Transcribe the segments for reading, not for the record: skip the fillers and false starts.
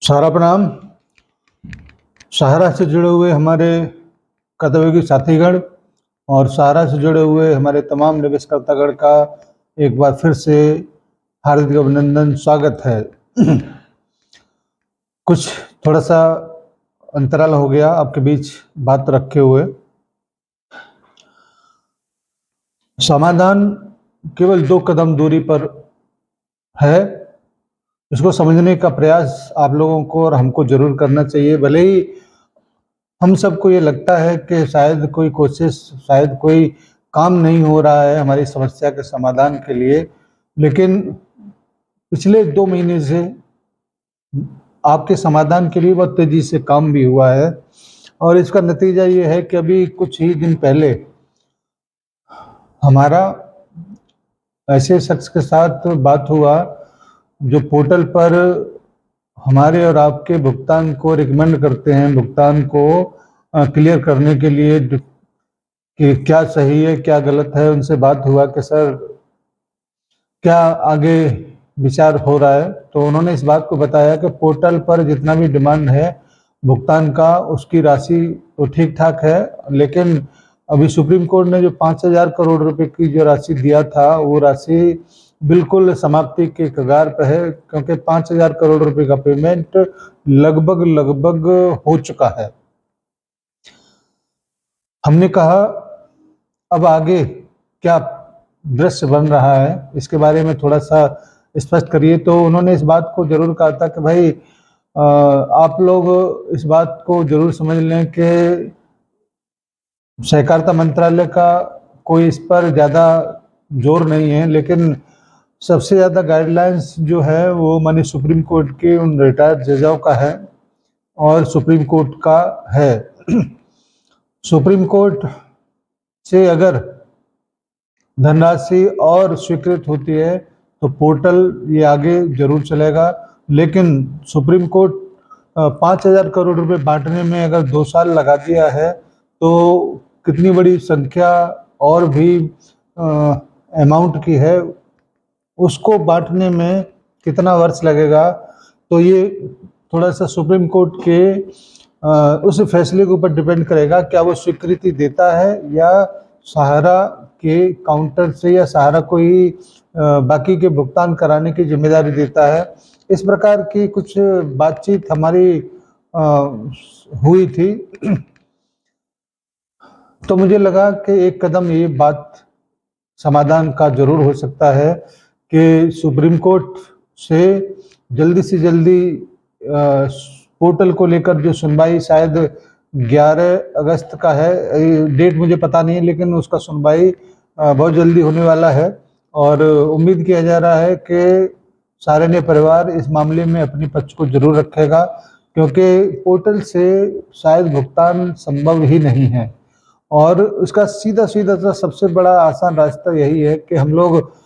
सारा प्रणाम। सहारा से जुड़े हुए हमारे कर्तव्योगी साथीगण और सहारा से जुड़े हुए हमारे तमाम निवेशकर्तागण का एक बार फिर से हार्दिक अभिनंदन, स्वागत है। कुछ थोड़ा सा अंतराल हो गया आपके बीच बात रखे हुए। समाधान केवल 2 कदम दूरी पर है। इसको समझने का प्रयास आप लोगों को और हमको जरूर करना चाहिए। भले ही हम सबको ये लगता है कि शायद कोई कोशिश, शायद कोई काम नहीं हो रहा है हमारी समस्या के समाधान के लिए, लेकिन पिछले 2 महीने से आपके समाधान के लिए बहुत तेजी से काम भी हुआ है। और इसका नतीजा ये है कि अभी कुछ ही दिन पहले हमारा ऐसे शख्स के साथ बात हुआ जो पोर्टल पर हमारे और आपके भुगतान को रिकमेंड करते हैं, भुगतान को क्लियर करने के लिए कि क्या सही है क्या गलत है। उनसे बात हुआ कि सर क्या आगे विचार हो रहा है, तो उन्होंने इस बात को बताया कि पोर्टल पर जितना भी डिमांड है भुगतान का, उसकी राशि तो ठीक ठाक है, लेकिन अभी सुप्रीम कोर्ट ने जो 5,000 करोड़ रुपए की जो राशि दिया था वो राशि बिल्कुल समाप्ति के कगार पर है, क्योंकि 5,000 करोड़ रुपए का पेमेंट लगभग हो चुका है। हमने कहा अब आगे क्या दृश्य बन रहा है इसके बारे में थोड़ा सा स्पष्ट करिए। तो उन्होंने इस बात को जरूर कहा था कि भाई आप लोग इस बात को जरूर समझ लें कि सहकारिता मंत्रालय का कोई इस पर ज़्यादा जोर नहीं है, लेकिन सबसे ज़्यादा गाइडलाइंस जो है वो माननीय सुप्रीम कोर्ट के उन रिटायर्ड जजों का है और सुप्रीम कोर्ट का है। सुप्रीम कोर्ट से अगर धनराशि और स्वीकृत होती है तो पोर्टल ये आगे जरूर चलेगा, लेकिन सुप्रीम कोर्ट 5,000 करोड़ रुपए बांटने में अगर 2 साल लगा दिया है तो कितनी बड़ी संख्या और भी अमाउंट की है, उसको बांटने में कितना वर्ष लगेगा। तो ये थोड़ा सा सुप्रीम कोर्ट के उस फैसले के ऊपर डिपेंड करेगा, क्या वो स्वीकृति देता है या सहारा के काउंटर से या सहारा को ही बाकी के भुगतान कराने की जिम्मेदारी देता है। इस प्रकार की कुछ बातचीत हमारी हुई थी। तो मुझे लगा कि एक कदम ये बात समाधान का जरूर हो सकता है कि सुप्रीम कोर्ट से जल्दी से जल्दी पोर्टल को लेकर जो सुनवाई शायद 11 अगस्त का है, डेट मुझे पता नहीं है, लेकिन उसका सुनवाई बहुत जल्दी होने वाला है और उम्मीद किया जा रहा है कि सारे परिवार इस मामले में अपने पक्ष को जरूर रखेगा, क्योंकि पोर्टल से शायद भुगतान संभव ही नहीं है। और उसका सीधा सा सबसे बड़ा आसान रास्ता यही है कि हम लोग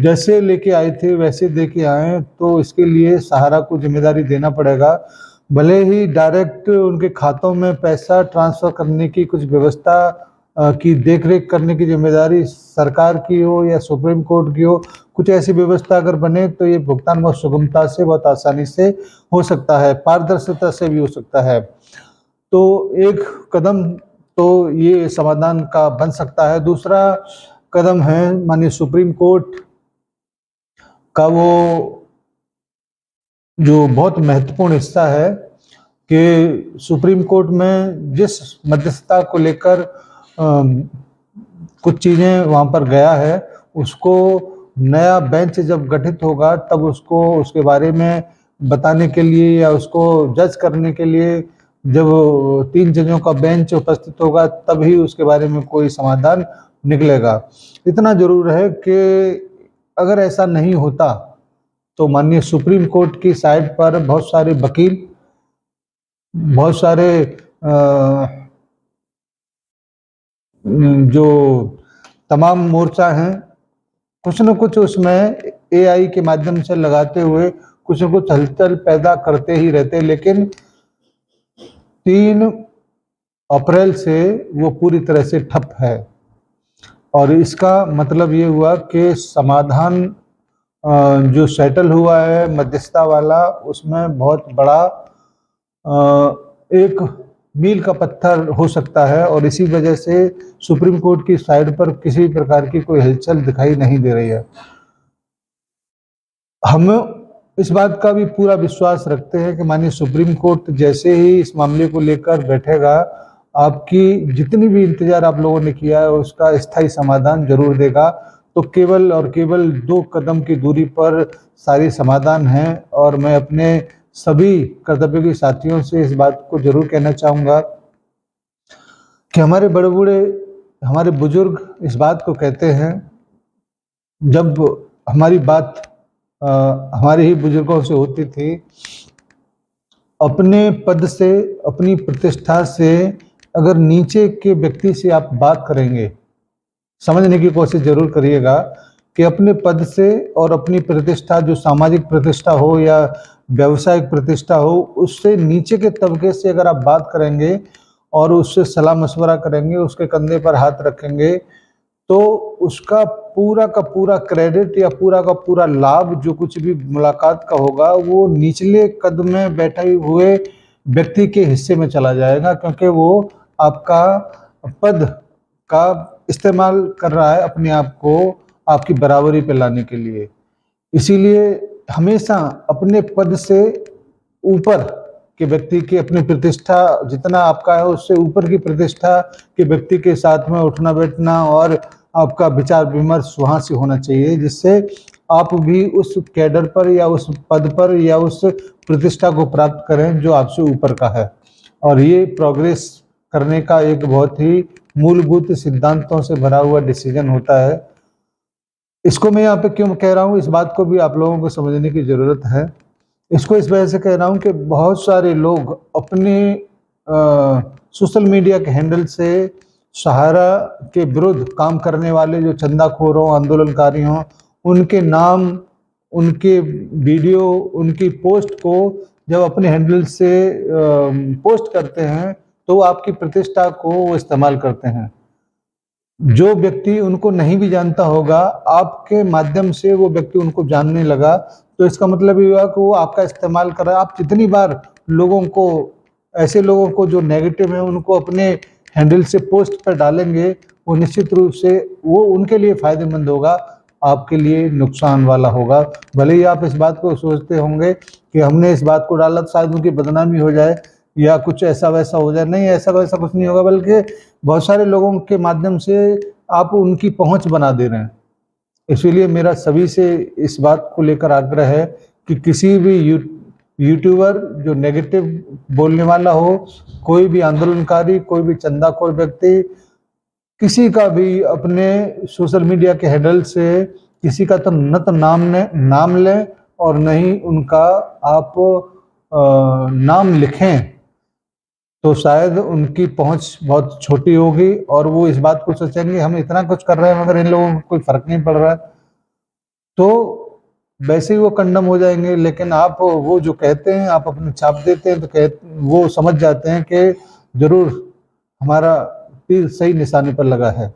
जैसे लेके आए थे वैसे दे के आए, तो इसके लिए सहारा को जिम्मेदारी देना पड़ेगा। भले ही डायरेक्ट उनके खातों में पैसा ट्रांसफ़र करने की कुछ व्यवस्था की देखरेख करने की जिम्मेदारी सरकार की हो या सुप्रीम कोर्ट की हो, कुछ ऐसी व्यवस्था अगर बने तो ये भुगतान बहुत सुगमता से, बहुत आसानी से हो सकता है, पारदर्शिता से भी हो सकता है। तो एक कदम तो ये समाधान का बन सकता है। दूसरा कदम है माननीय सुप्रीम कोर्ट का वो जो बहुत महत्वपूर्ण हिस्सा है कि सुप्रीम कोर्ट में जिस मध्यस्थता को लेकर कुछ चीज़ें वहाँ पर गया है, उसको नया बेंच जब गठित होगा तब उसको उसके बारे में बताने के लिए या उसको जज करने के लिए जब 3 जजों का बेंच उपस्थित होगा तभी उसके बारे में कोई समाधान निकलेगा। इतना जरूर है कि अगर ऐसा नहीं होता तो माननीय सुप्रीम कोर्ट की साइड पर बहुत सारे वकील, बहुत सारे जो तमाम मोर्चा हैं, कुछ न कुछ उसमें एआई के माध्यम से लगाते हुए कुछ न कुछ हलचल पैदा करते ही रहते, लेकिन 3 अप्रैल से वो पूरी तरह से ठप है। और इसका मतलब ये हुआ कि समाधान जो सेटल हुआ है मध्यस्थता वाला, उसमें बहुत बड़ा एक मील का पत्थर हो सकता है, और इसी वजह से सुप्रीम कोर्ट की साइड पर किसी प्रकार की कोई हलचल दिखाई नहीं दे रही है। हम इस बात का भी पूरा विश्वास रखते हैं कि माननीय सुप्रीम कोर्ट जैसे ही इस मामले को लेकर बैठेगा, आपकी जितनी भी इंतजार आप लोगों ने किया है उसका स्थायी समाधान जरूर देगा। तो केवल और केवल 2 कदम की दूरी पर सारी समाधान है, और मैं अपने सभी कर्तव्योगी साथियों से इस बात को जरूर कहना चाहूँगा कि हमारे बड़े बूढ़े, हमारे बुजुर्ग इस बात को कहते हैं, जब हमारी बात हमारे ही बुजुर्गों से होती थी, अपने पद से, अपनी प्रतिष्ठा से अगर नीचे के व्यक्ति से आप बात करेंगे, समझने की कोशिश जरूर करिएगा कि अपने पद से और अपनी प्रतिष्ठा, जो सामाजिक प्रतिष्ठा हो या व्यावसायिक प्रतिष्ठा हो, उससे नीचे के तबके से अगर आप बात करेंगे और उससे सलाह मशवरा करेंगे, उसके कंधे पर हाथ रखेंगे, तो उसका पूरा का पूरा क्रेडिट या पूरा का पूरा लाभ, जो कुछ भी मुलाकात का होगा, वो निचले कद में बैठे हुए व्यक्ति के हिस्से में चला जाएगा, क्योंकि वो आपका पद का इस्तेमाल कर रहा है अपने आप को आपकी बराबरी पे लाने के लिए। इसीलिए हमेशा अपने पद से ऊपर के व्यक्ति की अपनी प्रतिष्ठा जितना आपका है उससे ऊपर की प्रतिष्ठा के व्यक्ति के साथ में उठना बैठना और आपका विचार विमर्श वहाँ से होना चाहिए, जिससे आप भी उस कैडर पर या उस पद पर या उस प्रतिष्ठा को प्राप्त करें जो आपसे ऊपर का है। और ये प्रोग्रेस करने का एक बहुत ही मूलभूत सिद्धांतों से भरा हुआ डिसीजन होता है। इसको मैं यहाँ पे क्यों कह रहा हूँ, इस बात को भी आप लोगों को समझने की ज़रूरत है। इसको इस वजह से कह रहा हूँ कि बहुत सारे लोग अपने सोशल मीडिया के हैंडल से सहारा के विरुद्ध काम करने वाले जो चंदाखोर हों, आंदोलनकारी हों, उनके नाम, उनके वीडियो, उनकी पोस्ट को जब अपने हैंडल से पोस्ट करते हैं तो आपकी प्रतिष्ठा को वो इस्तेमाल करते हैं। जो व्यक्ति उनको नहीं भी जानता होगा, आपके माध्यम से वो व्यक्ति उनको जानने लगा, तो इसका मतलब ये हुआ कि वो आपका इस्तेमाल कर रहा है। आप जितनी बार लोगों को, ऐसे लोगों को जो नेगेटिव है, उनको अपने हैंडल से पोस्ट पर डालेंगे, वो निश्चित रूप से वो उनके लिए फायदेमंद होगा, आपके लिए नुकसान वाला होगा। भले ही आप इस बात को सोचते होंगे कि हमने इस बात को डाला तो शायद उनकी बदनामी हो जाए या कुछ ऐसा वैसा हो जाए। नहीं, ऐसा वैसा कुछ नहीं होगा, बल्कि बहुत सारे लोगों के माध्यम से आप उनकी पहुंच बना दे रहे हैं। इसीलिए मेरा सभी से इस बात को लेकर आग्रह है कि किसी भी यूट्यूबर जो नेगेटिव बोलने वाला हो, कोई भी आंदोलनकारी, कोई भी चंदाखोर व्यक्ति, किसी का भी अपने सोशल मीडिया के हैंडल से किसी का तो न तो नाम लें और न ही उनका आप नाम लिखें, तो शायद उनकी पहुंच बहुत छोटी होगी और वो इस बात को सोचेंगे हम इतना कुछ कर रहे हैं मगर इन लोगों को कोई फर्क नहीं पड़ रहा है, तो वैसे ही वो कंडम हो जाएंगे। लेकिन आप वो जो कहते हैं, आप अपनी छाप देते हैं, तो वो समझ जाते हैं कि जरूर हमारा तीर सही निशाने पर लगा है।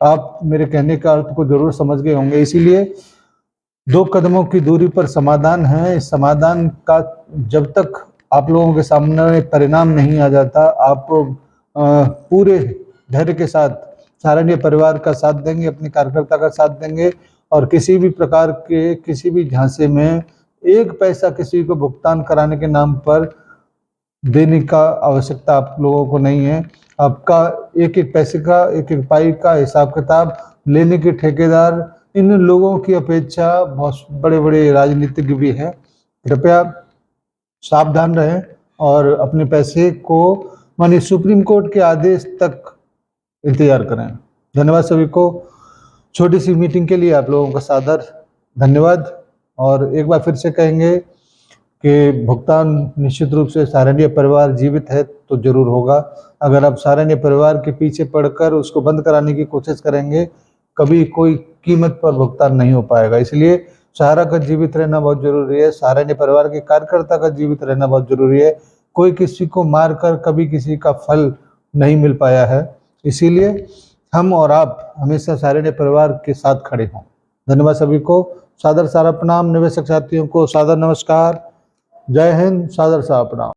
आप मेरे कहने का अर्थ को जरूर समझ गए होंगे। इसीलिए 2 कदमों की दूरी पर समाधान है। इस समाधान का जब तक आप लोगों के सामने परिणाम नहीं आ जाता, आप पूरे धैर्य के साथ सारण्य परिवार का साथ देंगे, अपने कार्यकर्ता का साथ देंगे, और किसी भी प्रकार के किसी भी झांसे में 1 पैसा किसी को भुगतान कराने के नाम पर देने का आवश्यकता आप लोगों को नहीं है। आपका एक एक पैसे का, एक एक पाई का हिसाब किताब लेने के ठेकेदार इन लोगों की अपेक्षा बहुत बड़े बड़े राजनीतिज्ञ भी हैं। कृपया सावधान रहें और अपने पैसे को माननीय सुप्रीम कोर्ट के आदेश तक इंतजार करें। धन्यवाद सभी को। छोटी सी मीटिंग के लिए आप लोगों का सादर धन्यवाद। और एक बार फिर से कहेंगे कि भुगतान निश्चित रूप से सारण्य परिवार जीवित है तो जरूर होगा। अगर आप सारण्य परिवार के पीछे पड़कर उसको बंद कराने की कोशिश करेंगे, कभी कोई कीमत पर भुगतान नहीं हो पाएगा। इसलिए सहारा का जीवित रहना बहुत जरूरी है, सारण्य परिवार के कार्यकर्ता का जीवित रहना बहुत जरूरी है। कोई किसी को मारकर कभी किसी का फल नहीं मिल पाया है। इसीलिए हम और आप हमेशा सारिणी परिवार के साथ खड़े हों। धन्यवाद सभी को। सादर सारा प्रणाम। निवेशक साथियों को सादर नमस्कार। जय हिंद। सादर सारा प्रणाम।